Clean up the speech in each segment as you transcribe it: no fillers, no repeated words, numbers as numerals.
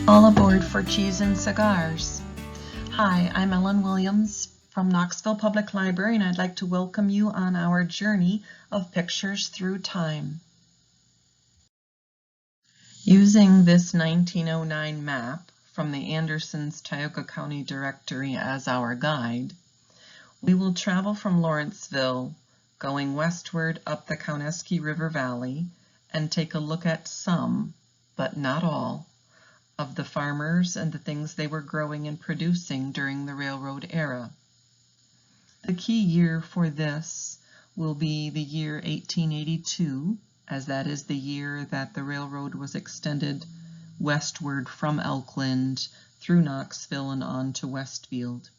All aboard for Cheese and Cigars. Hi, I'm Ellen Williams from Knoxville Public Library, and I'd like to welcome you on our journey of pictures through time. Using this 1909 map from the Anderson's Tioga County Directory as our guide, we will travel from Lawrenceville, going westward up the Cowanesque River Valley, and take a look at some, but not all, of the farmers and the things they were growing and producing during the railroad era. The key year for this will be the year 1882, as that is the year that the railroad was extended westward from Elkland through Knoxville and on to Westfield.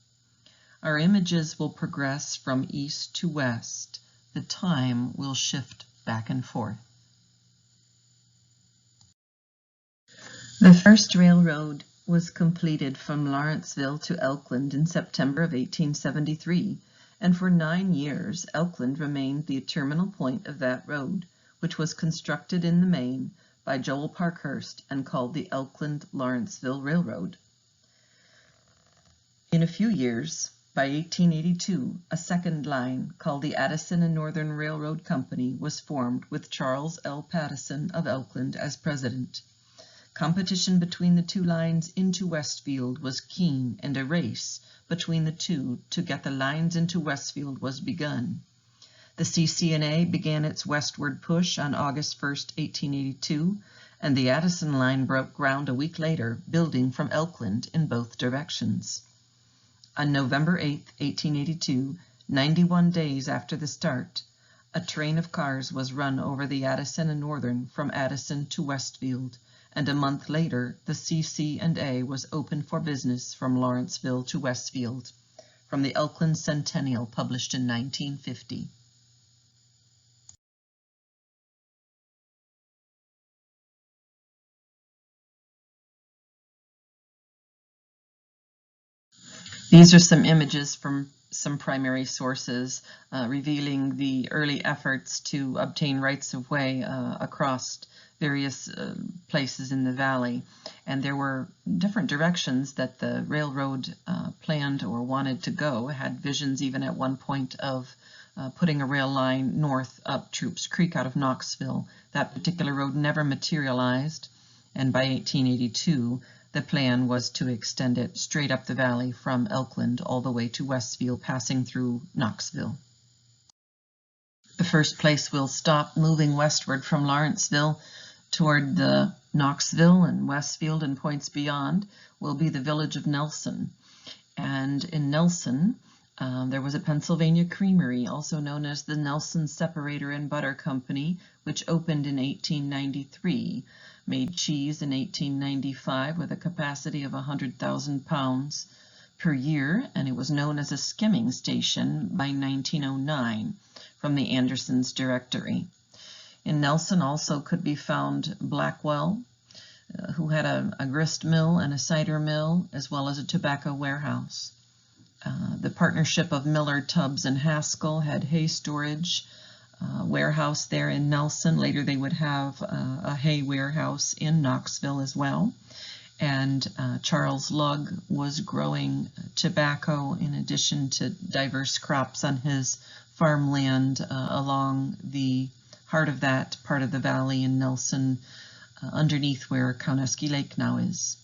Our images will progress from east to west. The time will shift back and forth. The first railroad was completed from Lawrenceville to Elkland in September of 1873, and for 9 years Elkland remained the terminal point of that road, which was constructed in the main by Joel Parkhurst and called the Elkland-Lawrenceville Railroad. In a few years, by 1882, a second line called the Addison and Northern Railroad Company was formed with Charles L. Pattison of Elkland as president. Competition between the two lines into Westfield was keen, and a race between the two to get the lines into Westfield was begun. The CC&A began its westward push on August 1, 1882, and the Addison line broke ground a week later, building from Elkland in both directions. On November 8, 1882, 91 days after the start, a train of cars was run over the Addison and Northern from Addison to Westfield, and a month later, the CC&A was open for business from Lawrenceville to Westfield, from the Elkland Centennial, published in 1950. These are some images from some primary sources revealing the early efforts to obtain rights-of-way across various places in the valley, and there were different directions that the railroad planned or wanted to go. Had visions even at one point of putting a rail line north up Troops Creek out of Knoxville. That particular road never materialized, and by 1882 the plan was to extend it straight up the valley from Elkland all the way to Westfield, passing through Knoxville. The first place we'll stop moving westward from Lawrenceville toward the Knoxville and Westfield and points beyond will be the village of Nelson. And in Nelson, there was a Pennsylvania creamery, also known as the Nelson Separator and Butter Company, which opened in 1893, made cheese in 1895 with a capacity of 100,000 pounds per year, and it was known as a skimming station by 1909 from the Anderson's Directory. In Nelson also could be found Blackwell, who had a grist mill and a cider mill, as well as a tobacco warehouse. The partnership of Miller, Tubbs, and Haskell had hay storage warehouse there in Nelson. Later they would have a hay warehouse in Knoxville as well. And Charles Lugg was growing tobacco in addition to diverse crops on his farmland along the heart of that part of the valley in Nelson, underneath where Cowanesque Lake now is.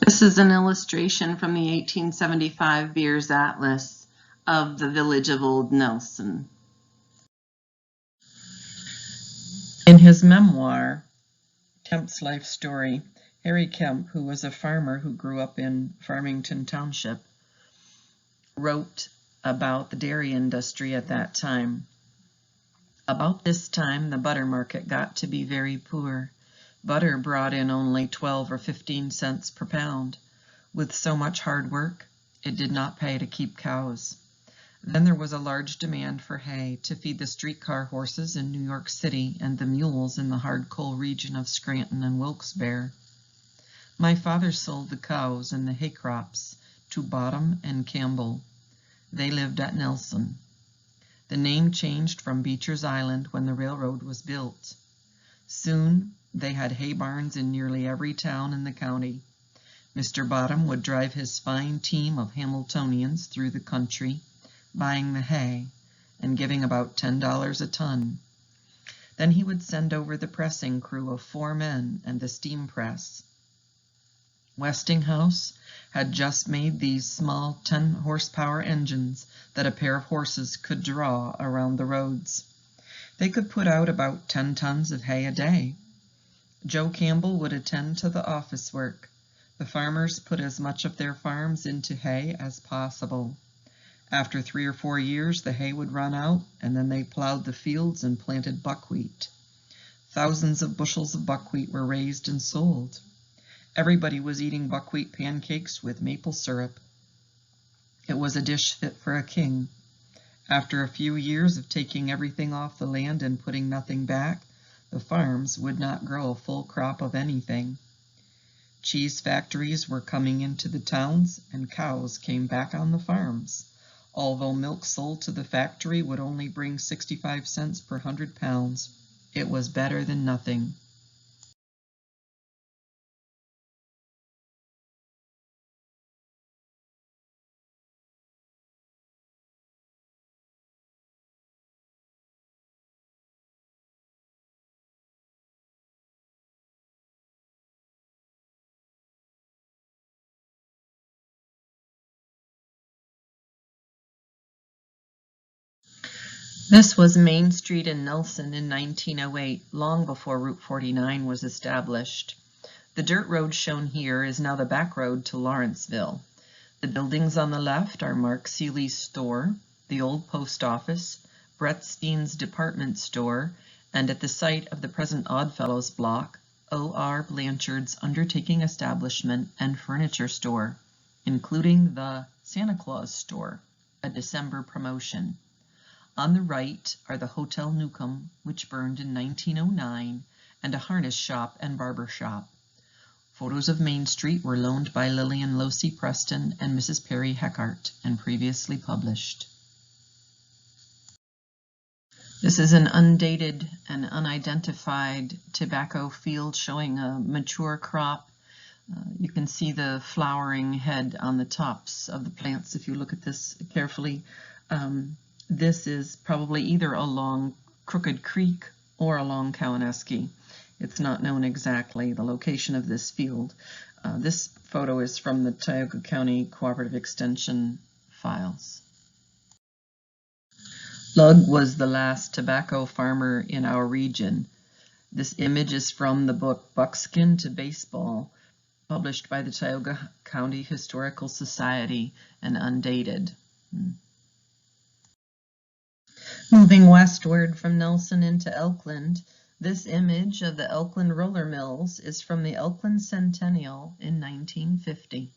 This is an illustration from the 1875 Beers Atlas of the village of Old Nelson. In his memoir, Kemp's Life Story, Harry Kemp, who was a farmer who grew up in Farmington Township, wrote about the dairy industry at that time. About this time, the butter market got to be very poor. Butter brought in only 12 or 15 cents per pound. With so much hard work, it did not pay to keep cows. Then there was a large demand for hay to feed the streetcar horses in New York City and the mules in the hard coal region of Scranton and Wilkes-Barre. My father sold the cows and the hay crops to Bottom and Campbell. They lived at Nelson. The name changed from Beecher's Island when the railroad was built. Soon, They had hay barns in nearly every town in the county. Mr. Bottom would drive his fine team of Hamiltonians through the country, buying the hay and giving about $10 a ton. Then he would send over the pressing crew of 4 men and the steam press. Westinghouse had just made these small 10-horsepower engines that a pair of horses could draw around the roads. They could put out about 10 tons of hay a day. Joe Campbell would attend to the office work. The farmers put as much of their farms into hay as possible. After 3 or 4 years, the hay would run out, and then they plowed the fields and planted buckwheat. Thousands of bushels of buckwheat were raised and sold. Everybody was eating buckwheat pancakes with maple syrup. It was a dish fit for a king. After a few years of taking everything off the land and putting nothing back, the farms would not grow a full crop of anything. Cheese factories were coming into the towns, and cows came back on the farms. Although milk sold to the factory would only bring 65 cents per 100 pounds, it was better than nothing. This was Main Street in Nelson in 1908, long before Route 49 was established. The dirt road shown here is now the back road to Lawrenceville. The buildings on the left are Mark Seeley's store, the old post office, Brett Steen's department store, and at the site of the present Oddfellows block, O.R. Blanchard's undertaking establishment and furniture store, including the Santa Claus store, a December promotion. On the right are the Hotel Newcomb, which burned in 1909, and a harness shop and barber shop. Photos of Main Street were loaned by Lillian Losey Preston and Mrs. Perry Heckart and previously published. This is an undated and unidentified tobacco field showing a mature crop. You can see the flowering head on the tops of the plants if you look at this carefully. This is probably either along Crooked Creek or along Cowanesque. It's not known exactly the location of this field. This photo is from the Tioga County Cooperative Extension files. Lugg was the last tobacco farmer in our region. This image is from the book Buckskin to Baseball, published by the Tioga County Historical Society and undated. Moving westward from Nelson into Elkland, this image of the Elkland roller mills is from the Elkland Centennial in 1950.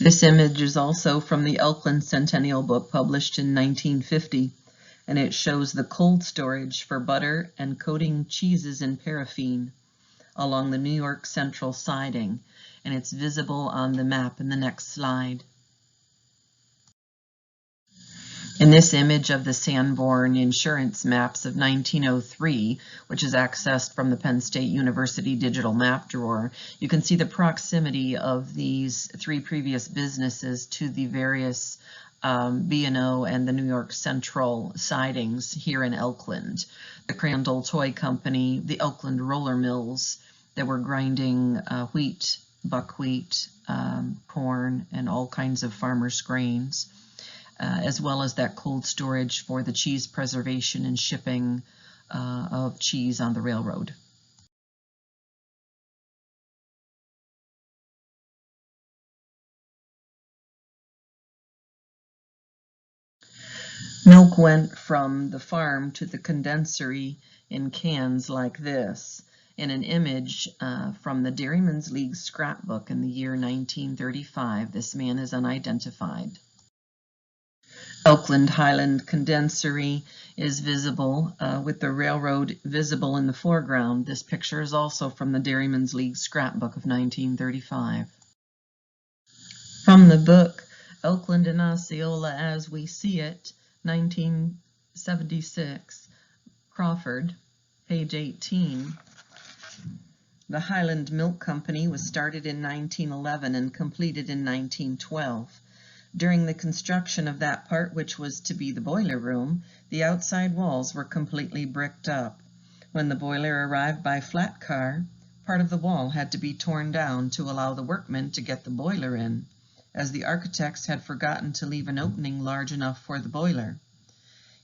This image is also from the Elkland Centennial book published in 1950, and it shows the cold storage for butter and coating cheeses in paraffin along the New York Central siding, and it's visible on the map in the next slide. In this image of the Sanborn insurance maps of 1903, which is accessed from the Penn State University digital map drawer, you can see the proximity of these 3 previous businesses to the various B&O and the New York Central sidings here in Elkland. The Crandall Toy Company, the Elkland Roller Mills that were grinding wheat, buckwheat, corn, and all kinds of farmers' grains. As well as that cold storage for the cheese preservation and shipping of cheese on the railroad. Milk went from the farm to the condensery in cans like this, in an image from the Dairymen's League scrapbook in the year 1935. This man is unidentified. Elkland Highland Condensery is visible with the railroad visible in the foreground. This picture is also from the Dairymen's League scrapbook of 1935. From the book Elkland and Osceola as We See It, 1976, Crawford. Page 18. The Highland Milk Company was started in 1911 and completed in 1912. During the construction of that part which was to be the boiler room, the outside walls were completely bricked up. When the boiler arrived by flat car, part of the wall had to be torn down to allow the workmen to get the boiler in, as the architects had forgotten to leave an opening large enough for the boiler.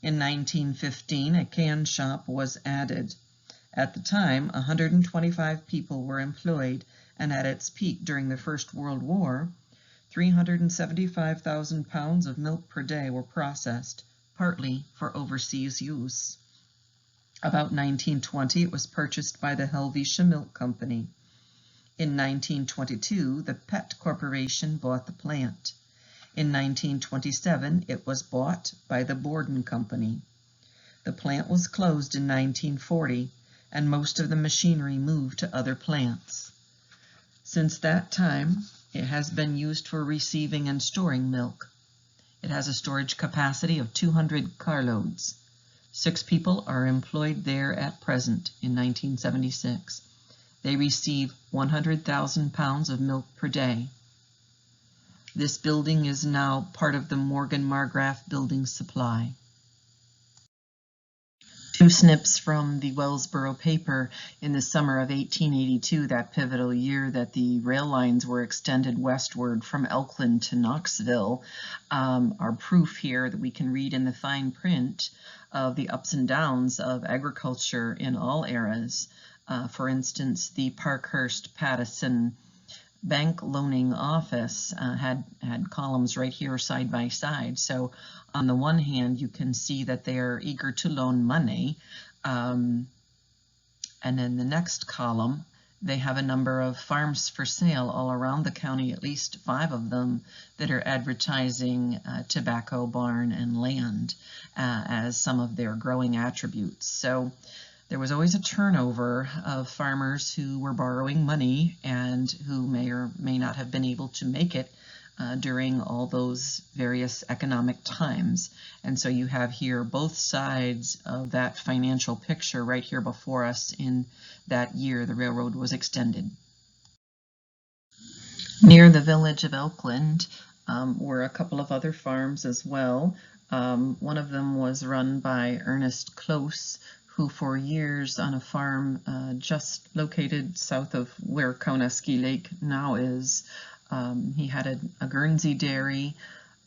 In 1915, a can shop was added. At the time, 125 people were employed, and at its peak during the First World War, 375,000 pounds of milk per day were processed, partly for overseas use. About 1920, it was purchased by the Helvetia Milk Company. In 1922, the Pett Corporation bought the plant. In 1927, it was bought by the Borden Company. The plant was closed in 1940, and most of the machinery moved to other plants. Since that time, it has been used for receiving and storing milk. It has a storage capacity of 200 carloads. 6 people are employed there at present in 1976. They receive 100,000 pounds of milk per day. This building is now part of the Morgan Margraff Building Supply. 2 snips from the Wellsboro paper in the summer of 1882, that pivotal year that the rail lines were extended westward from Elkland to Knoxville, are proof here that we can read in the fine print of the ups and downs of agriculture in all eras. For instance, the Parkhurst-Pattison Bank Loaning Office had columns right here side by side. So on the one hand, you can see that they are eager to loan money. And in the next column, they have a number of farms for sale all around the county, at least 5 of them, that are advertising tobacco barn and land as some of their growing attributes. So there was always a turnover of farmers who were borrowing money and who may or may not have been able to make it during all those various economic times. And so you have here both sides of that financial picture right here before us in that year the railroad was extended. Near the village of Elkland were a couple of other farms as well. One of them was run by Ernest Close, who for years on a farm just located south of where Cowanesque Lake now is, he had a Guernsey dairy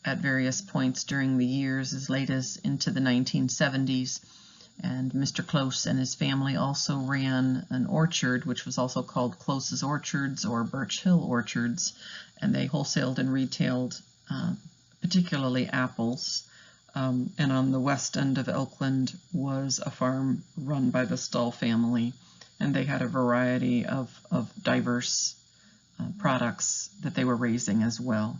at various points during the years as late as into the 1970s. And Mr. Close and his family also ran an orchard, which was also called Close's Orchards or Birch Hill Orchards, and they wholesaled and retailed particularly apples. And on the west end of Elkland was a farm run by the Stull family, and they had a variety of diverse products that they were raising as well.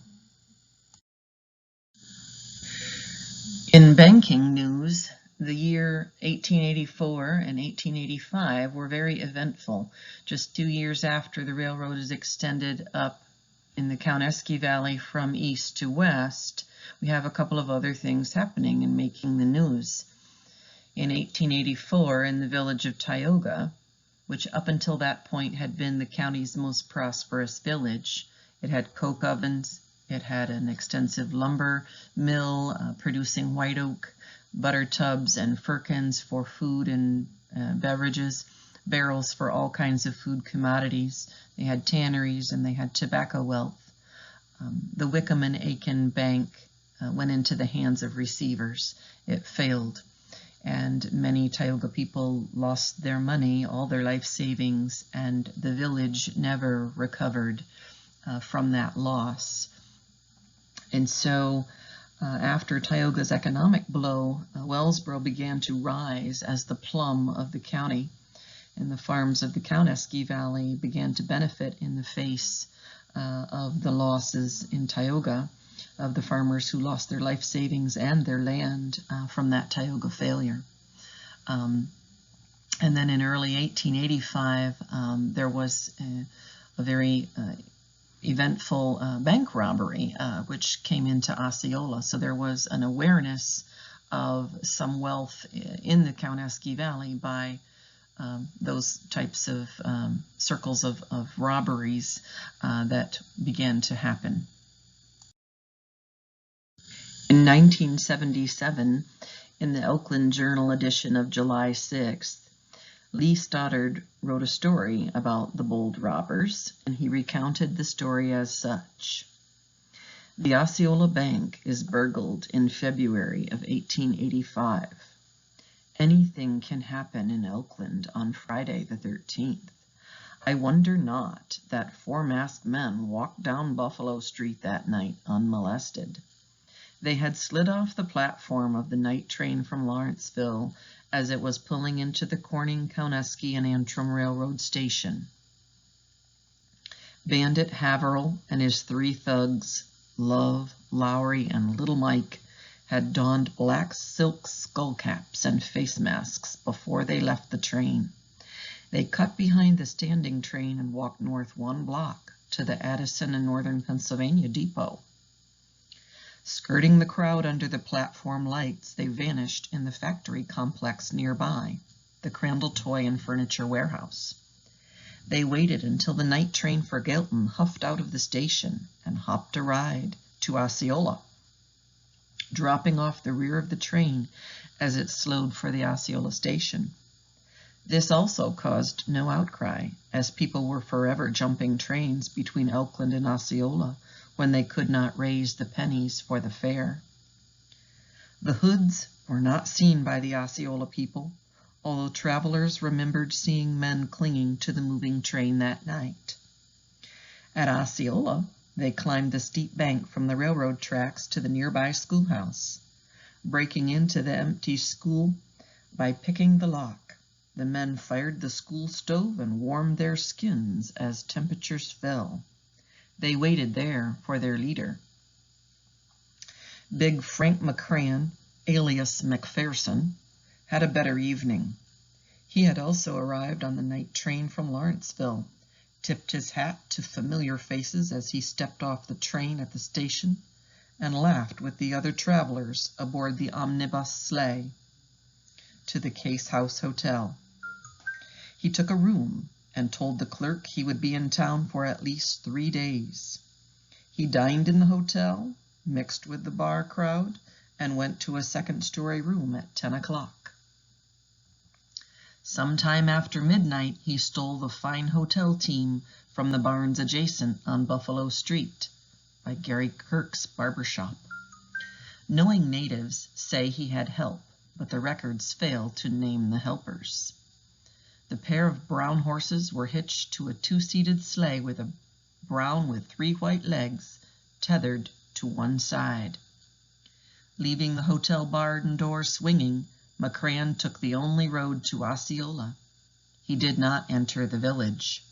In banking news, the year 1884 and 1885 were very eventful. Just 2 years after the railroad is extended up in the Cowanesque Valley from east to west, we have a couple of other things happening and making the news. In 1884, in the village of Tioga, which up until that point had been the county's most prosperous village, it had coke ovens, it had an extensive lumber mill producing white oak, butter tubs and firkins for food and beverages, barrels for all kinds of food commodities. They had tanneries and they had tobacco wealth. The Wickham and Aiken Bank went into the hands of receivers. It failed, and many Tioga people lost their money, all their life savings, and the village never recovered from that loss. And so after Tioga's economic blow, Wellsboro began to rise as the plum of the county, and the farms of the Cowanesque Valley began to benefit in the face of the losses in Tioga, of the farmers who lost their life savings and their land from that Tioga failure. And then in early 1885, there was a very eventful bank robbery, which came into Osceola. So there was an awareness of some wealth in the Cowanesque Valley by those types of circles of robberies that began to happen. In 1977, in the Elkland Journal edition of July 6th, Lee Stoddard wrote a story about the bold robbers, and he recounted the story as such. The Osceola Bank is burgled in February of 1885. Anything can happen in Elkland on Friday the 13th. I wonder not that 4 masked men walked down Buffalo Street that night unmolested. They had slid off the platform of the night train from Lawrenceville as it was pulling into the Corning, Cowanesque, and Antrim Railroad station. Bandit Haverhill and his 3 thugs, Love, Lowry, and Little Mike, had donned black silk skullcaps and face masks before they left the train. They cut behind the standing train and walked north 1 block to the Addison and Northern Pennsylvania depot. Skirting the crowd under the platform lights, they vanished in the factory complex nearby, the Crandall Toy and Furniture Warehouse. They waited until the night train for Galton huffed out of the station and hopped a ride to Osceola, dropping off the rear of the train as it slowed for the Osceola station. This also caused no outcry, as people were forever jumping trains between Elkland and Osceola when they could not raise the pennies for the fare. The hoods were not seen by the Osceola people, although travelers remembered seeing men clinging to the moving train that night. At Osceola, they climbed the steep bank from the railroad tracks to the nearby schoolhouse. Breaking into the empty school by picking the lock, the men fired the school stove and warmed their skins as temperatures fell. They waited there for their leader. Big Frank McCran, alias McPherson, had a better evening. He had also arrived on the night train from Lawrenceville, tipped his hat to familiar faces as he stepped off the train at the station, and laughed with the other travelers aboard the omnibus sleigh to the Case House Hotel. He took a room and told the clerk he would be in town for at least 3 days. He dined in the hotel, mixed with the bar crowd, and went to a second-story room at 10 o'clock. Sometime after midnight, he stole the fine hotel team from the barns adjacent on Buffalo Street by Gary Kirk's barbershop. Knowing natives say he had help, but the records fail to name the helpers. The pair of brown horses were hitched to a 2-seated sleigh with a brown with 3 white legs tethered to one side. Leaving the hotel barn door swinging, McCran took the only road to Osceola. He did not enter the village.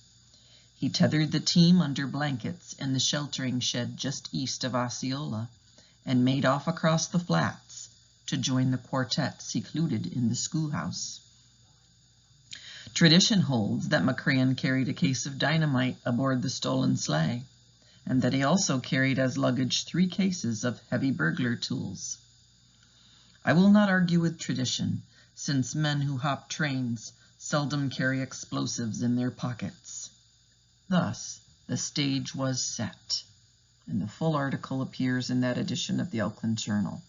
He tethered the team under blankets in the sheltering shed just east of Osceola and made off across the flats to join the quartet secluded in the schoolhouse. Tradition holds that McCran carried a case of dynamite aboard the stolen sleigh, and that he also carried as luggage 3 cases of heavy burglar tools. I will not argue with tradition, since men who hop trains seldom carry explosives in their pockets. Thus, the stage was set, and the full article appears in that edition of the Elkland Journal.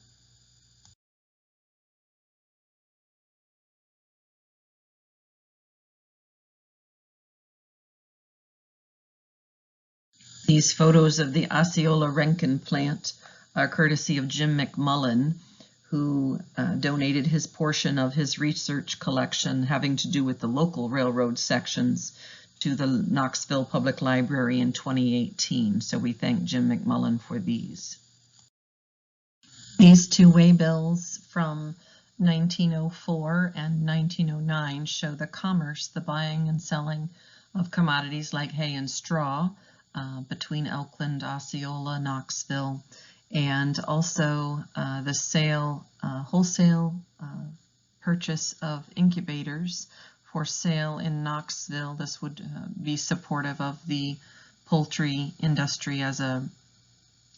These photos of the Osceola Rankin plant are courtesy of Jim McMullen, who donated his portion of his research collection having to do with the local railroad sections to the Knoxville Public Library in 2018. So we thank Jim McMullen for these. These 2 waybills from 1904 and 1909 show the commerce, the buying and selling of commodities like hay and straw between Elkland, Osceola, Knoxville, and also the wholesale purchase of incubators for sale in Knoxville. This would be supportive of the poultry industry as a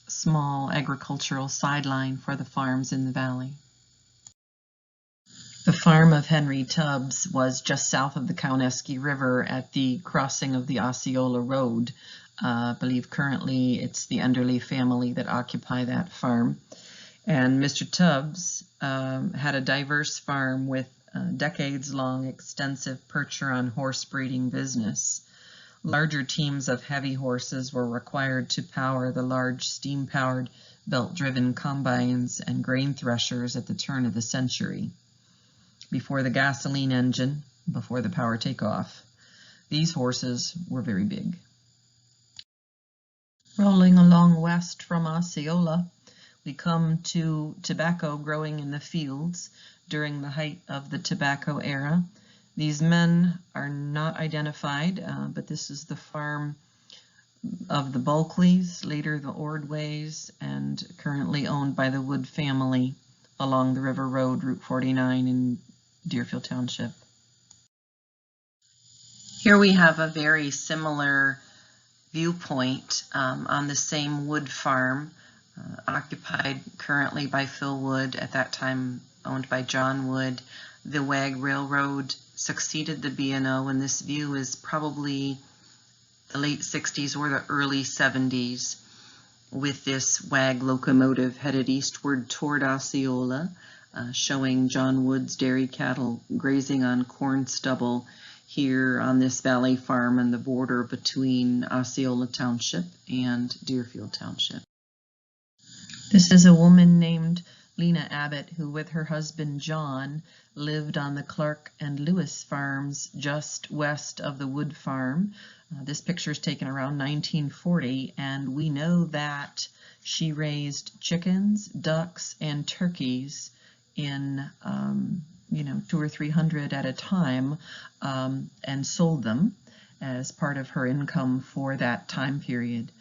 small agricultural sideline for the farms in the valley. The farm of Henry Tubbs was just south of the Cowanesque River at the crossing of the Osceola Road. I believe currently it's the Underley family that occupy that farm. And Mr. Tubbs had a diverse farm with decades-long extensive Percheron horse breeding business. Larger teams of heavy horses were required to power the large steam-powered belt-driven combines and grain threshers at the turn of the century. Before the gasoline engine, before the power takeoff, these horses were very big. Rolling along west from Osceola, we come to tobacco growing in the fields during the height of the tobacco era. These men are not identified, but this is the farm of the Bulkleys, later the Ordways, and currently owned by the Wood family along the River Road, Route 49 in Deerfield Township. Here we have a very similar viewpoint on the same wood farm, occupied currently by Phil Wood, at that time owned by John Wood. The Wag Railroad succeeded the B&O, and this view is probably the late 60s or the early 70s, with this Wag locomotive headed eastward toward Osceola, showing John Wood's dairy cattle grazing on corn stubble here on this valley farm on the border between Osceola Township and Deerfield Township. This is a woman named Lena Abbott, who with her husband John lived on the Clark and Lewis farms just west of the Wood farm. This picture is taken around 1940, and we know that she raised chickens, ducks, and turkeys in 200 or 300 at a time, and sold them as part of her income for that time period.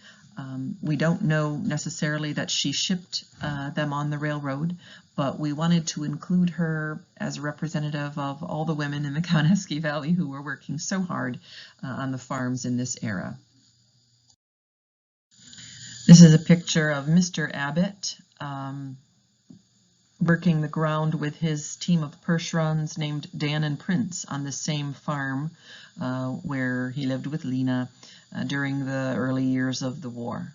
We don't know necessarily that she shipped them on the railroad, but we wanted to include her as a representative of all the women in the Cowanesque Valley who were working so hard on the farms in this era. This is a picture of Mr. Abbott working the ground with his team of Percherons named Dan and Prince on the same farm where he lived with Lena during the early years of the war.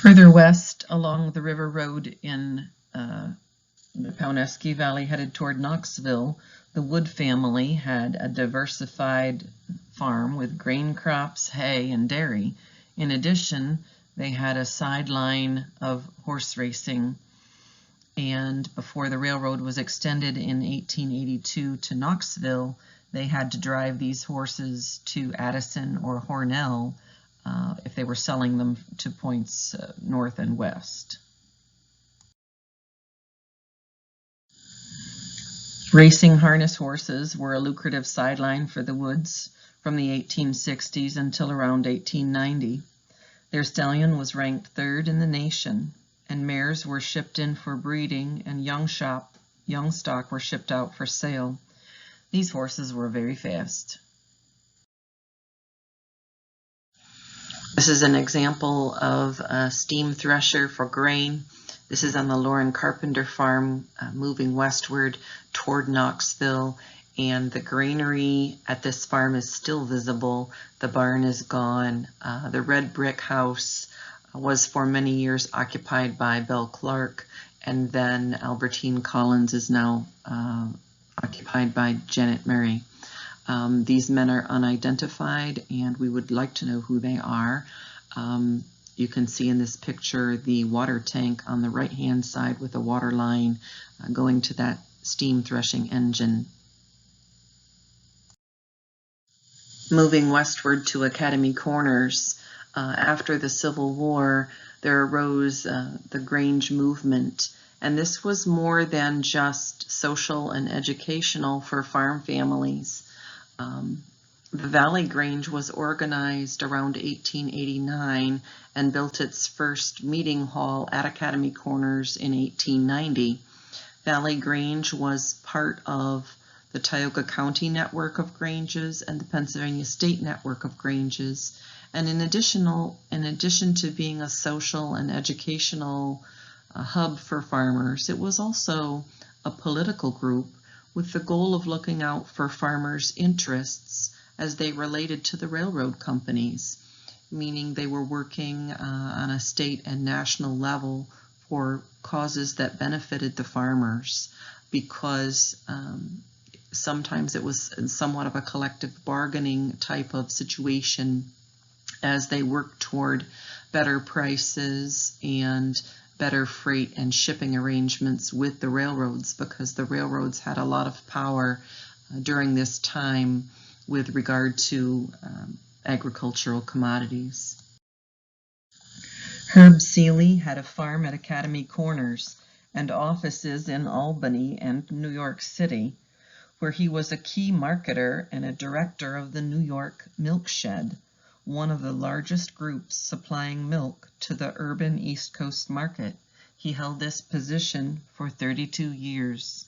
Further west along the River Road in the Cowanesque Valley headed toward Knoxville, the Wood family had a diversified farm with grain crops, hay, and dairy. In addition, they had a sideline of horse racing, and before the railroad was extended in 1882 to Knoxville, they had to drive these horses to Addison or Hornell if they were selling them to points north and west. Racing harness horses were a lucrative sideline for the Woods from the 1860s until around 1890. Their stallion was ranked third in the nation, and mares were shipped in for breeding, and young stock were shipped out for sale. These horses were very fast. This is an example of a steam thresher for grain. This is on the Lauren Carpenter farm, moving westward toward Knoxville, and the granary at this farm is still visible. The barn is gone. The red brick house was for many years occupied by Belle Clark, and then Albertine Collins is now occupied by Janet Murray. These men are unidentified, and we would like to know who they are. You can see in this picture the water tank on the right-hand side with a water line going to that steam threshing engine. Moving westward to Academy Corners, after the Civil War, there arose the Grange movement, and this was more than just social and educational for farm families. The Valley Grange was organized around 1889 and built its first meeting hall at Academy Corners in 1890. Valley Grange was part of the Tioga County network of granges and the Pennsylvania State network of granges. And in addition to being a social and educational a hub for farmers. It was also a political group with the goal of looking out for farmers' interests as they related to the railroad companies, meaning they were working on a state and national level for causes that benefited the farmers, because sometimes it was somewhat of a collective bargaining type of situation as they worked toward better prices and better freight and shipping arrangements with the railroads, because the railroads had a lot of power during this time with regard to agricultural commodities. Herb Seeley had a farm at Academy Corners and offices in Albany and New York City, where he was a key marketer and a director of the New York Milk Shed, one of the largest groups supplying milk to the urban East Coast market. He held this position for 32 years.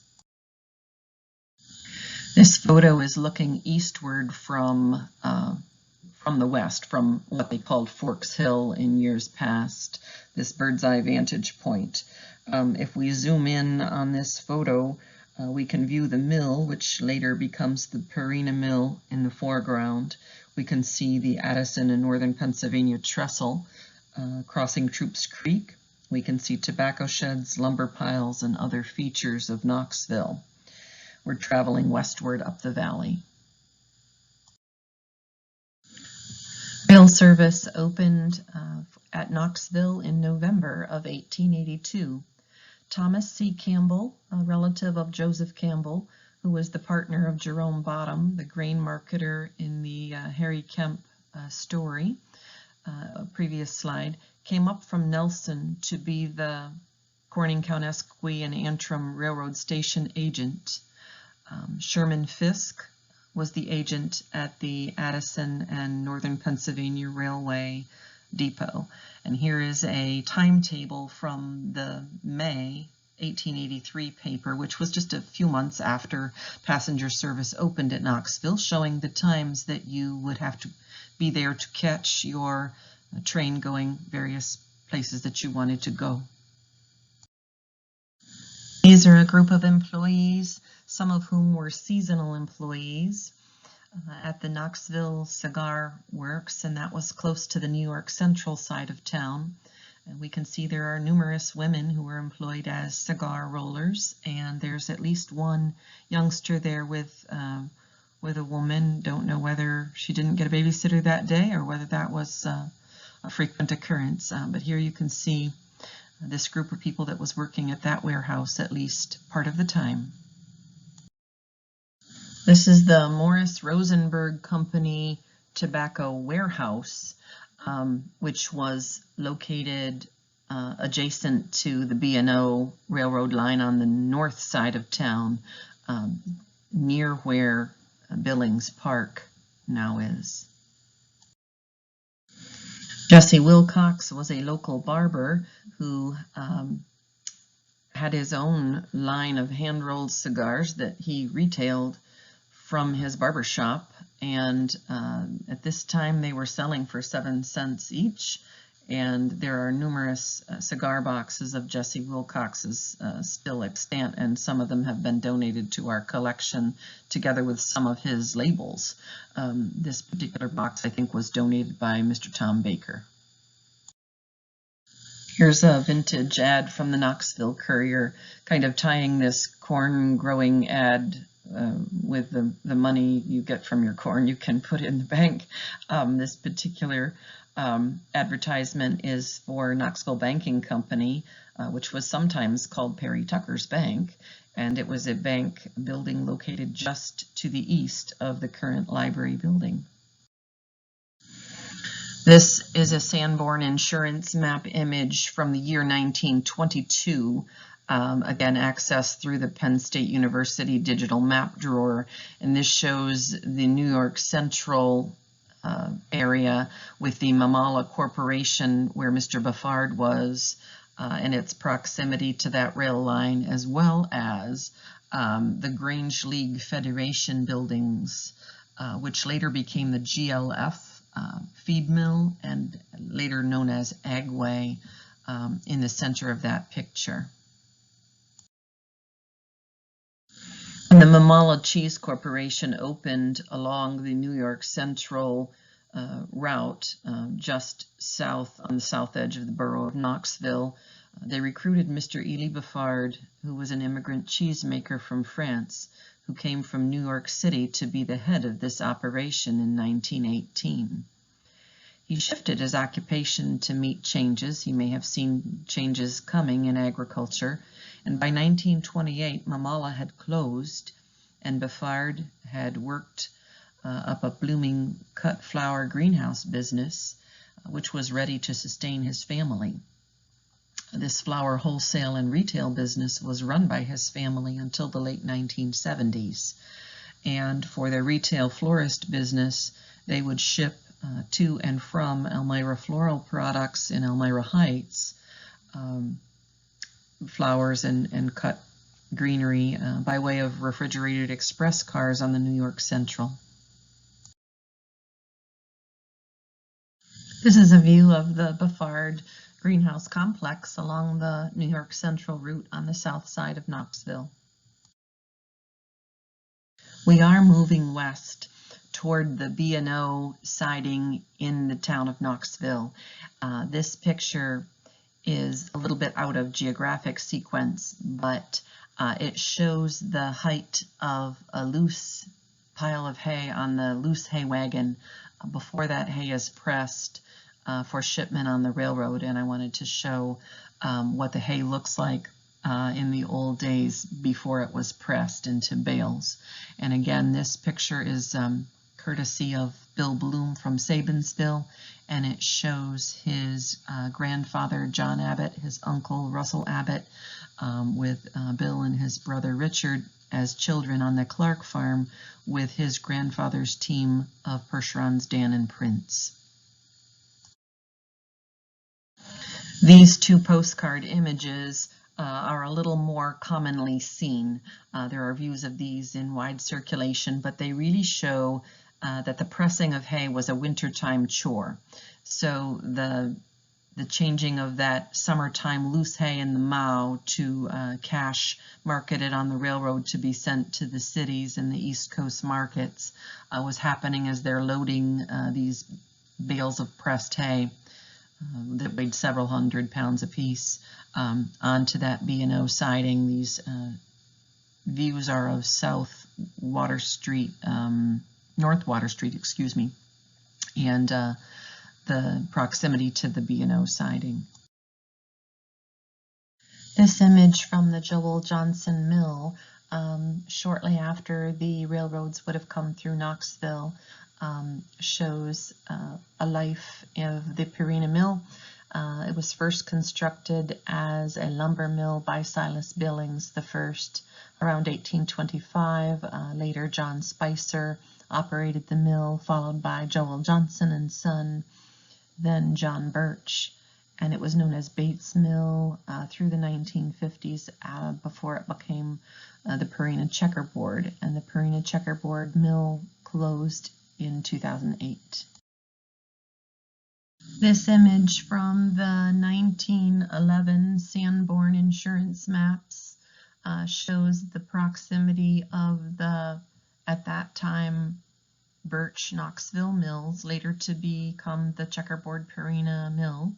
This photo is looking eastward from the west, from what they called Forks Hill in years past, this bird's eye vantage point. If we zoom in on this photo, we can view the mill, which later becomes the Perina Mill, in the foreground. We can see the Addison and Northern Pennsylvania trestle crossing Troops Creek. We can see tobacco sheds, lumber piles, and other features of Knoxville. We're traveling westward up the valley. Rail service opened at Knoxville in November of 1882. Thomas C. Campbell, a relative of Joseph Campbell, who was the partner of Jerome Bottom, the grain marketer in the Harry Kemp story, a previous slide, came up from Nelson to be the Corning, Cowanesque, and Antrim Railroad Station agent. Sherman Fisk was the agent at the Addison and Northern Pennsylvania Railway Depot. And here is a timetable from the May 1883 paper, which was just a few months after passenger service opened at Knoxville, showing the times that you would have to be there to catch your train going various places that you wanted to go. These are a group of employees, some of whom were seasonal employees at the Knoxville Cigar Works, and that was close to the New York Central side of town. And we can see there are numerous women who were employed as cigar rollers, and there's at least one youngster there with a woman. Don't know whether she didn't get a babysitter that day or whether that was a frequent occurrence, but here you can see this group of people that was working at that warehouse at least part of the time. This is the Morris Rosenberg Company tobacco warehouse, which was located adjacent to the B&O railroad line on the north side of town, near where Billings Park now is. Jesse Wilcox was a local barber who had his own line of hand-rolled cigars that he retailed from his barber shop, and at this time they were selling for 7 cents each, and there are numerous cigar boxes of Jesse Wilcox's still extant, and some of them have been donated to our collection together with some of his labels. This particular box, I think, was donated by Mr. Tom Baker. Here's a vintage ad from the Knoxville Courier, kind of tying this corn growing ad with the money you get from your corn you can put in the bank. This particular advertisement is for Knoxville Banking Company, which was sometimes called Perry Tucker's Bank, and it was a bank building located just to the east of the current library building. This is a Sanborn insurance map image from the year 1922. Again, accessed through the Penn State University digital map drawer, and this shows the New York Central area with the Mamala Corporation where Mr. Buffard was, and its proximity to that rail line, as well as the Grange League Federation buildings, which later became the GLF feed mill and later known as Agway in the center of that picture. When the Mamala Cheese Corporation opened along the New York Central route, just south on the south edge of the borough of Knoxville, they recruited Mr. Ely Buffard, who was an immigrant cheesemaker from France, who came from New York City to be the head of this operation in 1918. He shifted his occupation to meet changes. He may have seen changes coming in agriculture, and by 1928, Mamala had closed, and Buffard had worked up a blooming cut flower greenhouse business, which was ready to sustain his family. This flower wholesale and retail business was run by his family until the late 1970s. And for their retail florist business, they would ship to and from Elmira Floral Products in Elmira Heights flowers and cut greenery by way of refrigerated express cars on the New York Central. This is a view of the Buffard greenhouse complex along the New York Central route on the south side of Knoxville. We are moving west toward the B&O siding in the town of Knoxville. This picture is a little bit out of geographic sequence, but it shows the height of a loose pile of hay on the loose hay wagon before that hay is pressed for shipment on the railroad, and I wanted to show what the hay looks like in the old days before it was pressed into bales. And again, this picture is courtesy of Bill Bloom from Sabensville, and it shows his grandfather John Abbott, his uncle Russell Abbott, with Bill and his brother Richard as children on the Clark farm with his grandfather's team of Percherons, Dan and Prince. These two postcard images are a little more commonly seen. There are views of these in wide circulation, but they really show that the pressing of hay was a wintertime chore. So the changing of that summertime loose hay in the mow to cash marketed on the railroad to be sent to the cities and the East Coast markets was happening as they're loading these bales of pressed hay that weighed several hundred pounds apiece onto that B&O siding. These views are of North Water Street, excuse me, and the proximity to the B&O siding. This image from the Joel Johnson Mill, shortly after the railroads would have come through Knoxville, shows a life of the Purina Mill. It was first constructed as a lumber mill by Silas Billings the first around 1825. Later John Spicer operated the mill, followed by Joel Johnson and Son, then John Birch, and it was known as Bates Mill through the 1950s before it became the Purina Checkerboard, and the Purina Checkerboard Mill closed in 2008. This image from the 1911 Sanborn insurance maps shows the proximity of the, at that time, Birch Knoxville mills, later to become the Checkerboard Purina Mill,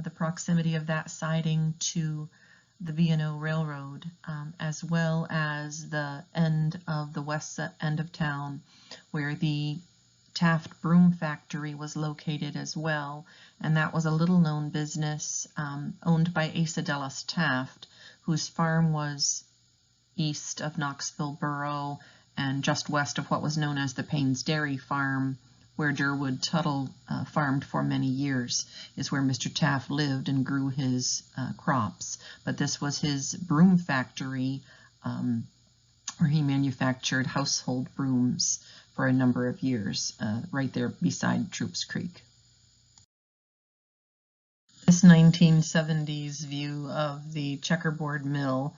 the proximity of that siding to the B&O Railroad, as well as the end of the west end of town where the Taft Broom Factory was located as well, and that was a little-known business owned by Asa Dallas Taft, whose farm was east of Knoxville Borough and just west of what was known as the Payne's Dairy Farm, where Durwood Tuttle farmed for many years, is where Mr. Taft lived and grew his crops. But this was his broom factory where he manufactured household brooms for a number of years, right there beside Troops Creek. This 1970s view of the Checkerboard Mill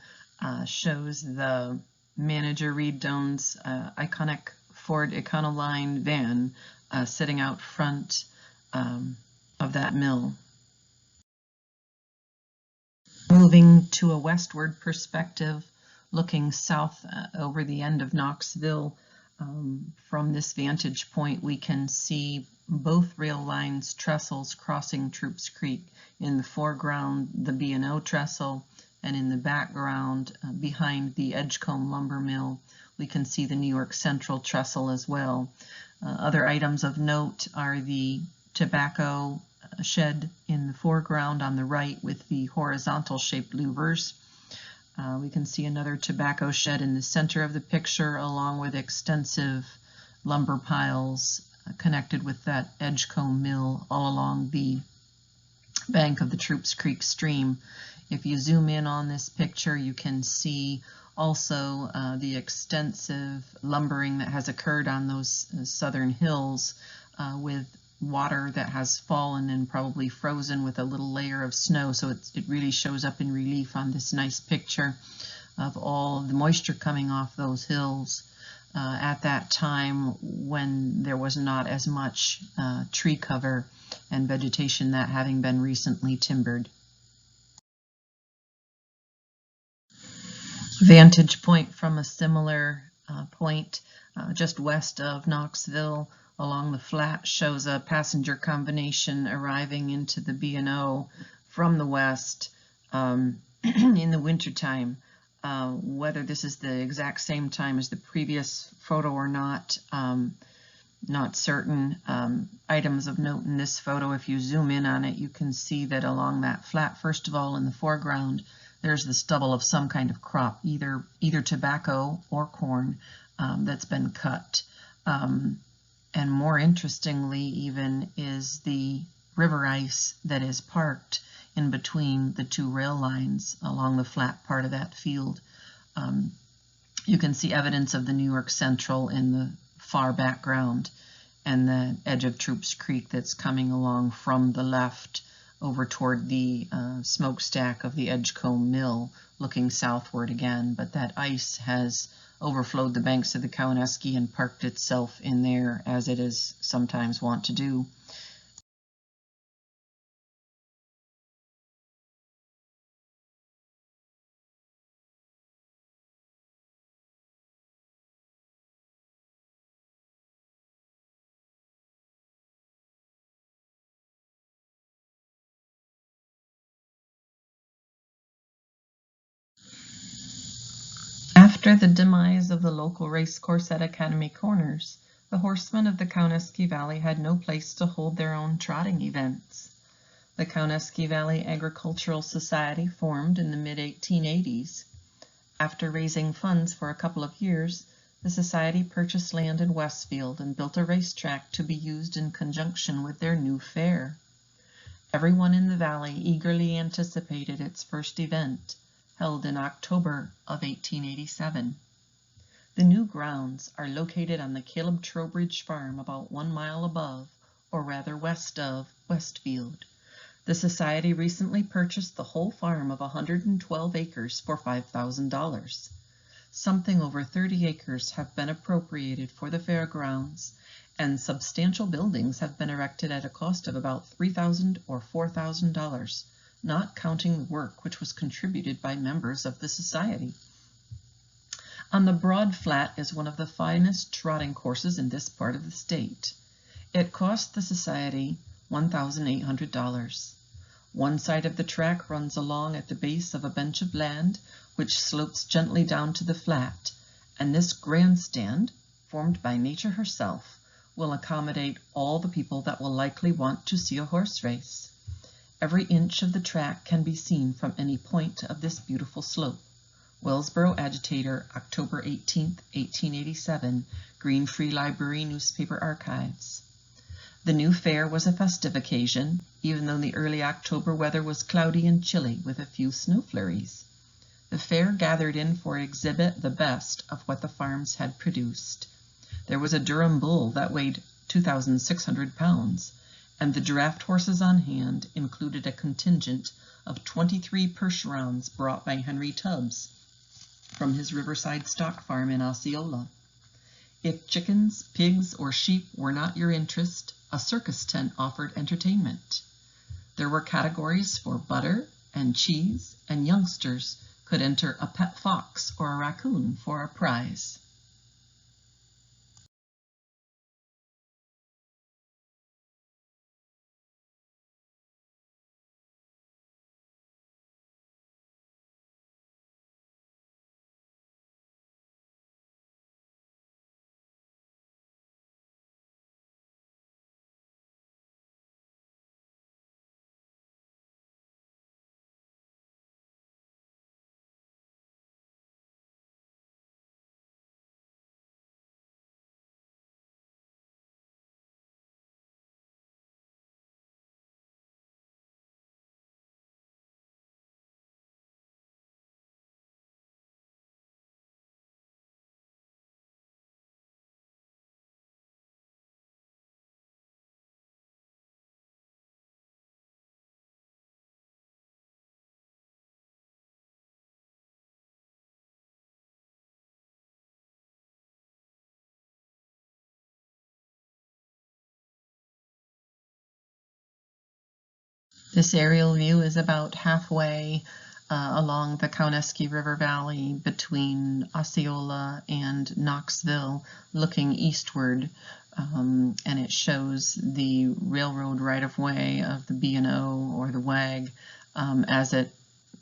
shows the manager Reed Doan's iconic Ford Econoline van sitting out front of that mill. Moving to a westward perspective, looking south over the end of Knoxville, from this vantage point, we can see both rail lines trestles crossing Troops Creek. In the foreground, the B&O trestle, and in the background, behind the Edgecombe lumber mill, we can see the New York Central trestle as well. Other items of note are the tobacco shed in the foreground on the right with the horizontal shaped louvers. We can see another tobacco shed in the center of the picture, along with extensive lumber piles connected with that Edgecombe mill all along the bank of the Troops Creek stream. If you zoom in on this picture, you can see also the extensive lumbering that has occurred on those southern hills with water that has fallen and probably frozen with a little layer of snow. So it really shows up in relief on this nice picture of all the moisture coming off those hills at that time when there was not as much tree cover and vegetation, that having been recently timbered. Vantage point from a similar point just west of Knoxville along the flat shows a passenger combination arriving into the B&O from the west in the wintertime. Whether this is the exact same time as the previous photo or not certain. Items of note in this photo, if you zoom in on it, you can see that along that flat, first of all, in the foreground, there's the stubble of some kind of crop, either tobacco or corn, that's been cut. And more interestingly even is the river ice that is parked in between the two rail lines along the flat part of that field. You can see evidence of the New York Central in the far background and the edge of Troops Creek that's coming along from the left over toward the smokestack of the Edgecombe mill, looking southward again. But that ice has overflowed the banks of the Cowanesque and parked itself in there, as it is sometimes wont to do. After the demise of the local racecourse at Academy Corners, the horsemen of the Cowanesque Valley had no place to hold their own trotting events. The Cowanesque Valley Agricultural Society formed in the mid-1880s. After raising funds for a couple of years, the society purchased land in Westfield and built a racetrack to be used in conjunction with their new fair. Everyone in the valley eagerly anticipated its first event, held in October of 1887. The new grounds are located on the Caleb Trowbridge farm about 1 mile above, or rather west of, Westfield. The society recently purchased the whole farm of 112 acres for $5,000. Something over 30 acres have been appropriated for the fairgrounds, and substantial buildings have been erected at a cost of about $3,000 or $4,000. Not counting the work which was contributed by members of the society. On the Broad Flat is one of the finest trotting courses in this part of the state. It cost the society $1,800. One side of the track runs along at the base of a bench of land which slopes gently down to the flat, and this grandstand, formed by nature herself, will accommodate all the people that will likely want to see a horse race. Every inch of the track can be seen from any point of this beautiful slope. Wellsboro Agitator, October 18, 1887, Green Free Library Newspaper Archives. The new fair was a festive occasion, even though the early October weather was cloudy and chilly with a few snow flurries. The fair gathered in for exhibit the best of what the farms had produced. There was a Durham bull that weighed 2,600 pounds, and the draft horses on hand included a contingent of 23 Percherons brought by Henry Tubbs from his Riverside stock farm in Osceola. If chickens, pigs, or sheep were not your interest, a circus tent offered entertainment. There were categories for butter and cheese, and youngsters could enter a pet fox or a raccoon for a prize. This aerial view is about halfway along the Cowanesque River Valley between Osceola and Knoxville, looking eastward, and it shows the railroad right-of-way of the B&O or the WAG as it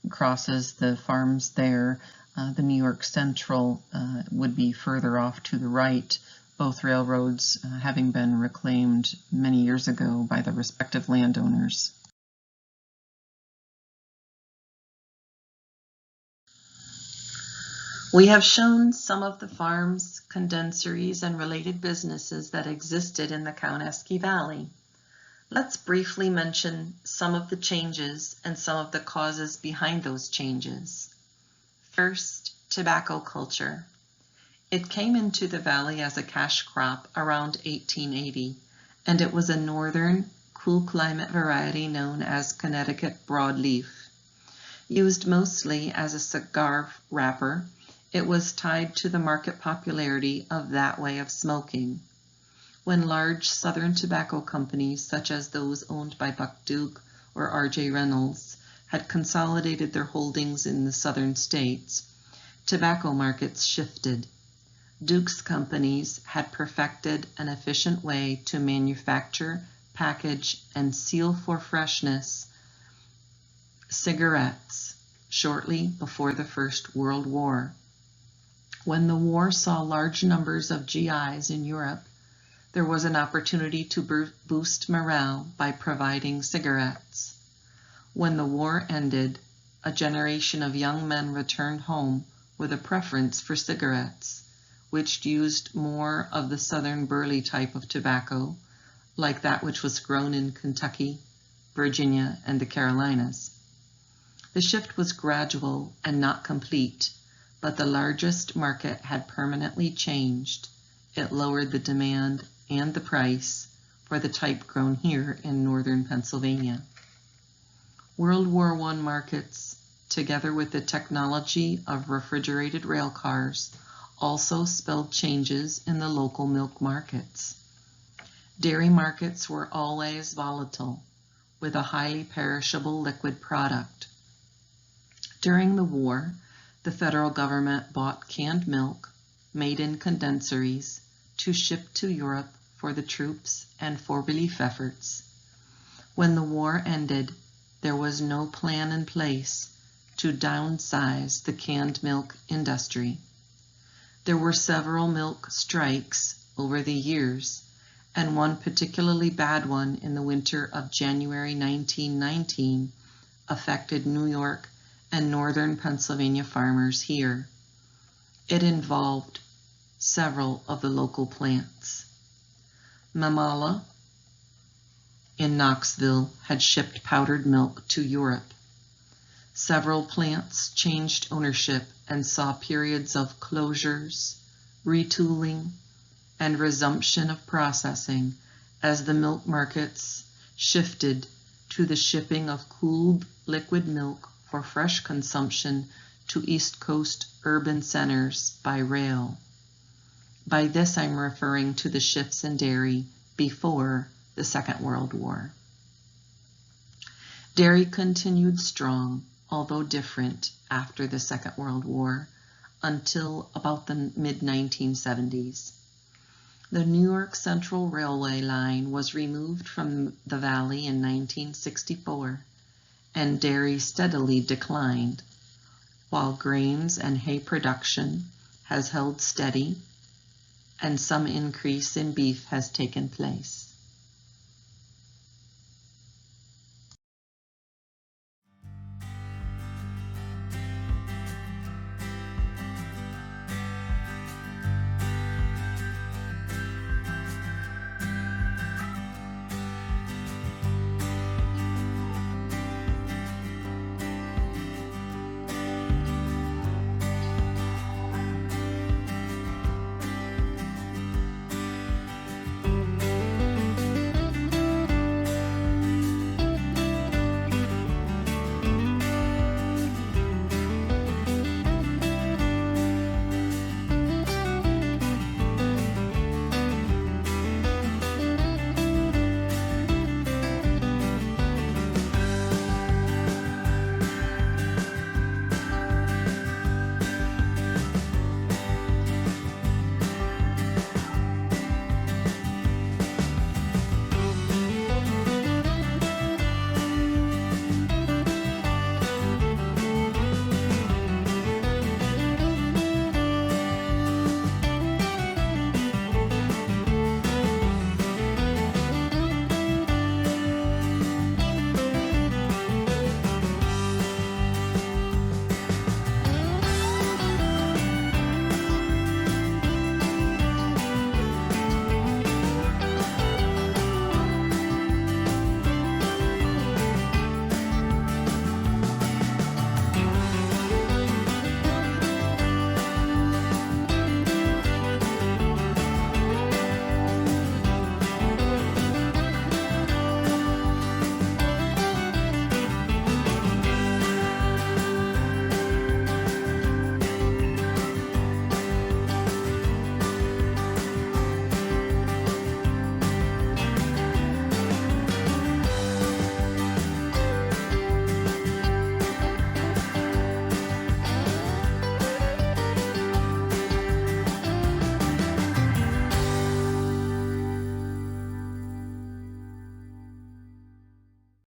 crosses the farms there. The New York Central would be further off to the right, both railroads having been reclaimed many years ago by the respective landowners. We have shown some of the farms, condenseries, and related businesses that existed in the Cowanesque Valley. Let's briefly mention some of the changes and some of the causes behind those changes. First, tobacco culture. It came into the valley as a cash crop around 1880, and it was a northern, cool climate variety known as Connecticut broadleaf. Used mostly as a cigar wrapper, it was tied to the market popularity of that way of smoking. When large Southern tobacco companies, such as those owned by Buck Duke or R.J. Reynolds, had consolidated their holdings in the southern states, tobacco markets shifted. Duke's companies had perfected an efficient way to manufacture, package, and seal for freshness cigarettes shortly before the First World War. When the war saw large numbers of GIs in Europe, there was an opportunity to boost morale by providing cigarettes. When the war ended, a generation of young men returned home with a preference for cigarettes, which used more of the southern burley type of tobacco, like that which was grown in Kentucky, Virginia, and the Carolinas. The shift was gradual and not complete, but the largest market had permanently changed. It lowered the demand and the price for the type grown here in northern Pennsylvania. World War I markets, together with the technology of refrigerated rail cars, also spelled changes in the local milk markets. Dairy markets were always volatile, with a highly perishable liquid product. During the war, the federal government bought canned milk made in condenseries to ship to Europe for the troops and for relief efforts. When the war ended, there was no plan in place to downsize the canned milk industry. There were several milk strikes over the years, and one particularly bad one in the winter of January 1919 affected New York and northern Pennsylvania farmers here. It involved several of the local plants. Mamala in Knoxville had shipped powdered milk to Europe. Several plants changed ownership and saw periods of closures, retooling, and resumption of processing as the milk markets shifted to the shipping of cooled liquid milk for fresh consumption to East Coast urban centers by rail. By this I'm referring to the shifts in dairy before the Second World War. Dairy continued strong, although different, after the Second World War, until about the mid-1970s. The New York Central Railway line was removed from the valley in 1964, and dairy steadily declined, while grains and hay production has held steady, and some increase in beef has taken place.